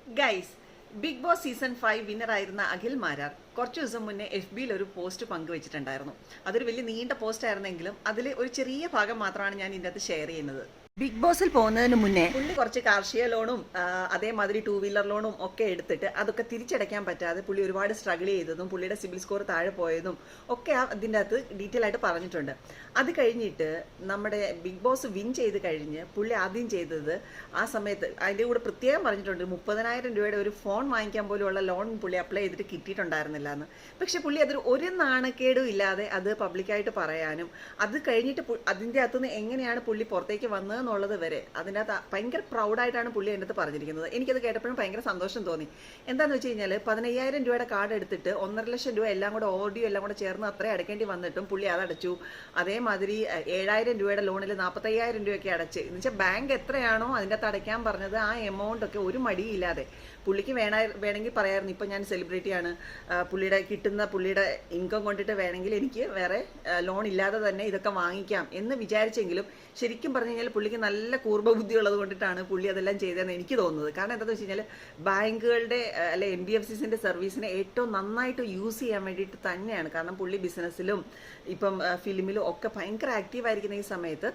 Guys, Bigg Boss season 5 വിന്നറായിരുന്ന അഖിൽ മാരാർ കുറച്ച് ദിവസം മുന്നേ FB-യിൽ ഒരു പോസ്റ്റ് പങ്കുവച്ചിട്ടുണ്ടായിരുന്നു. അതൊരു വലിയ നീണ്ട പോസ്റ്റ് ആയിരുന്നെങ്കിലും അതിൽ ഒരു ചെറിയ ഭാഗം മാത്രമാണ് ഞാൻ ഇതിൻ്റെ അകത്ത് ഷെയർ ചെയ്യുന്നത്. ബിഗ് ബോസിൽ പോകുന്നതിന് മുന്നേ പുള്ളി കുറച്ച് കാർഷിക ലോണും അതേമാതിരി 2 വീലർ ലോണും ഒക്കെ എടുത്തിട്ട് അതൊക്കെ തിരിച്ചടയ്ക്കാൻ പറ്റാതെ പുള്ളി ഒരുപാട് സ്ട്രഗിൾ ചെയ്തതും പുള്ളിയുടെ സിബിൽ സ്കോർ താഴെ പോയതും ഒക്കെ അതിൻ്റെ അകത്ത് ഡീറ്റെയിൽ ആയിട്ട് പറഞ്ഞിട്ടുണ്ട്. അത് കഴിഞ്ഞിട്ട് നമ്മുടെ ബിഗ് ബോസ് വിൻ ചെയ്ത് കഴിഞ്ഞ് പുള്ളി ആദ്യം ചെയ്തത് ആ സമയത്ത് അതിൻ്റെ കൂടെ പ്രത്യേകം പറഞ്ഞിട്ടുണ്ട് 30,000 രൂപയുടെ ഒരു ഫോൺ വാങ്ങിക്കാൻ പോലുള്ള ലോൺ പുള്ളി അപ്ലൈ ചെയ്തിട്ട് കിട്ടിയിട്ടുണ്ടായിരുന്നില്ല എന്ന്. പക്ഷെ പുള്ളി അതൊരു ഒരു നാണക്കേടും ഇല്ലാതെ അത് പബ്ലിക്കായിട്ട് പറയാനും അത് കഴിഞ്ഞിട്ട് അതിൻ്റെ അകത്തുനിന്ന് എങ്ങനെയാണ് പുള്ളി പുറത്തേക്ക് വന്നത് എന്നുള്ളത് വരെ അതിനകത്ത് ഭയങ്കര പ്രൗഡായിട്ടാണ് പുള്ളി എൻ്റെ അടുത്ത് പറഞ്ഞിരിക്കുന്നത്. എനിക്കത് കേട്ടപ്പോഴും ഭയങ്കര സന്തോഷം തോന്ി. എന്താണെന്ന് വെച്ച് കഴിഞ്ഞാൽ 15,000 രൂപയുടെ കാർഡ് എടുത്തിട്ട് 1.5 ലക്ഷം രൂപ എല്ലാം കൂടെ ഓഡിയോ എല്ലാം കൂടെ ചേർന്ന് അത്രയും അടയ്ക്കേണ്ടി വന്നിട്ടും പുള്ളി അതടച്ചു. അതേമാതിരി 7,000 രൂപയുടെ ലോണിൽ 45,000 രൂപയൊക്കെ അടച്ച് എന്ന് വെച്ചാൽ ബാങ്ക് എത്രയാണോ അതിൻ്റെ അകത്ത് അടയ്ക്കാൻ പറഞ്ഞത് ആ എമൗണ്ട് ഒക്കെ ഒരു മടിയില്ലാതെ പുള്ളിക്ക് വേണമെങ്കിൽ പറയാമായിരുന്നു ഇപ്പം ഞാൻ സെലിബ്രിറ്റിയാണ്, പുള്ളിയുടെ ഇൻകം കൊണ്ടിട്ട് വേണമെങ്കിൽ എനിക്ക് വേറെ ലോൺ ഇല്ലാതെ തന്നെ ഇതൊക്കെ വാങ്ങിക്കാം എന്ന് വിചാരിച്ചെങ്കിലും ശരിക്കും പറഞ്ഞു കഴിഞ്ഞാൽ പുള്ളിക്ക് നല്ല കൂർമ്മ ബുദ്ധി ഉള്ളത് കൊണ്ടിട്ടാണ് പുള്ളി അതെല്ലാം ചെയ്തതെന്ന് എനിക്ക് തോന്നുന്നത്. കാരണം എന്താണെന്ന് വെച്ച് കഴിഞ്ഞാൽ ബാങ്കുകളുടെ അല്ലെ NBFCസിൻ്റെ സർവീസിനെ ഏറ്റവും നന്നായിട്ട് യൂസ് ചെയ്യാൻ വേണ്ടിയിട്ട് തന്നെയാണ്. കാരണം പുള്ളി ബിസിനസ്സിലും ഇപ്പം ഫിലിമിലും ഒക്കെ ഭയങ്കര ആക്റ്റീവായിരിക്കുന്ന ഈ സമയത്ത്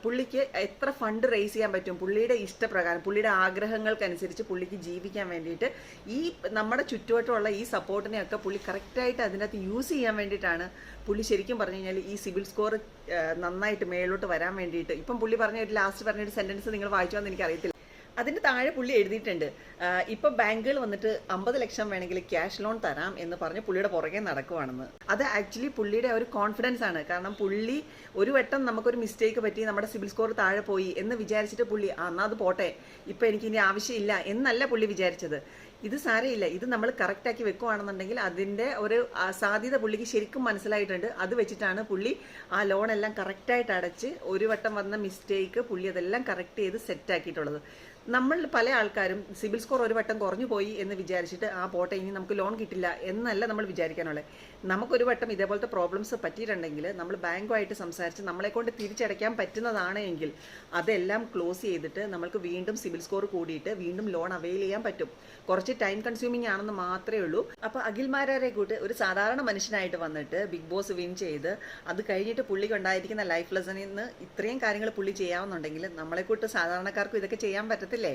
പുള്ളിക്ക് എത്ര ഫണ്ട് റേസ് ചെയ്യാൻ പറ്റും പുള്ളിയുടെ ഇഷ്ടപ്രകാരം പുള്ളിയുടെ ആഗ്രഹങ്ങൾക്കനുസരിച്ച് പുള്ളിക്ക് ജീവിക്കാൻ വേണ്ടിയിട്ട് ഈ നമ്മുടെ ചുറ്റുവട്ടമുള്ള ഈ സപ്പോർട്ടിനെയൊക്കെ പുള്ളി കറക്റ്റായിട്ട് അതിനകത്ത് യൂസ് ചെയ്യാൻ വേണ്ടിയിട്ടാണ് പുള്ളി ശരിക്കും പറഞ്ഞു കഴിഞ്ഞാൽ ഈ സിബിൽ സ്കോർ നന്നായിട്ട് മേലോട്ട് വരാൻ വേണ്ടിയിട്ട്. ഇപ്പം പുള്ളി പറഞ്ഞ ഒരു ലാസ്റ്റ് പറഞ്ഞൊരു സെൻറ്റൻസ് നിങ്ങൾ വായിച്ചോന്ന് എനിക്കറിയത്തില്ല. അതിൻ്റെ താഴെ പുള്ളി എഴുതിയിട്ടുണ്ട് ഇപ്പം ബാങ്കുകൾ വന്നിട്ട് 50 ലക്ഷം വേണമെങ്കിൽ ക്യാഷ് ലോൺ തരാം എന്ന് പറഞ്ഞ് പുള്ളിയുടെ പുറകെ നടക്കുവാണെന്ന്. അത് ആക്ച്വലി പുള്ളിയുടെ ഒരു കോൺഫിഡൻസ് ആണ്. കാരണം പുള്ളി ഒരു വട്ടം നമുക്കൊരു മിസ്റ്റേക്ക് പറ്റി നമ്മുടെ സിബിൽ സ്കോർ താഴെ പോയി എന്ന് വിചാരിച്ചിട്ട് പുള്ളി എന്നാൽ അത് പോട്ടെ ഇപ്പം എനിക്ക് ഇനി ആവശ്യമില്ല എന്നല്ല പുള്ളി വിചാരിച്ചത്. ഇത് സാരമില്ല, ഇത് നമ്മൾ കറക്റ്റാക്കി വെക്കുവാണെന്നുണ്ടെങ്കിൽ അതിൻ്റെ ഒരു സാധ്യത പുള്ളിക്ക് ശരിക്കും മനസ്സിലായിട്ടുണ്ട്. അത് വെച്ചിട്ടാണ് പുള്ളി ആ ലോണെല്ലാം കറക്റ്റായിട്ട് അടച്ച് ഒരു വട്ടം വന്ന മിസ്റ്റേക്ക് പുള്ളി അതെല്ലാം കറക്റ്റ് ചെയ്ത് സെറ്റാക്കിയിട്ടുള്ളത്. നമ്മൾ പല ആൾക്കാരും സിബിൽ സ്കോർ ഒരു വട്ടം കുറഞ്ഞു പോയി എന്ന് വിചാരിച്ചിട്ട് പോട്ടെ ഇനി നമുക്ക് ലോൺ കിട്ടില്ല എന്നല്ല നമ്മൾ വിചാരിക്കാനുള്ളത്. നമുക്കൊരു വട്ടം ഇതേപോലത്തെ പ്രോബ്ലംസ് പറ്റിയിട്ടുണ്ടെങ്കിൽ നമ്മൾ ബാങ്കുമായിട്ട് സംസാരിച്ച് നമ്മളെക്കൊണ്ട് തിരിച്ചടയ്ക്കാൻ പറ്റുന്നതാണ് എങ്കിൽ അതെല്ലാം ക്ലോസ് ചെയ്തിട്ട് നമുക്ക് വീണ്ടും സിബിൽ സ്കോർ കൂടിയിട്ട് വീണ്ടും ലോൺ അവെയിൽ ചെയ്യാൻ പറ്റും. കുറച്ച് ടൈം കൺസ്യൂമിങ് ആണെന്ന് മാത്രമേ ഉള്ളൂ. അപ്പോൾ അഖിൽ മാരാരെ കൂട്ട് ഒരു സാധാരണ മനുഷ്യനായിട്ട് വന്നിട്ട് ബിഗ് ബോസ് വിൻ ചെയ്ത് അത് കഴിഞ്ഞിട്ട് പുള്ളിക്ക് ഉണ്ടായിരിക്കുന്ന ലൈഫ് ലെസണിൽ നിന്ന് ഇത്രയും കാര്യങ്ങൾ പുള്ളി ചെയ്യാവുന്നുണ്ടെങ്കിൽ നമ്മളെക്കൂട്ട് സാധാരണക്കാർക്കും ഇതൊക്കെ ചെയ്യാൻ പറ്റത്തില്ലേ?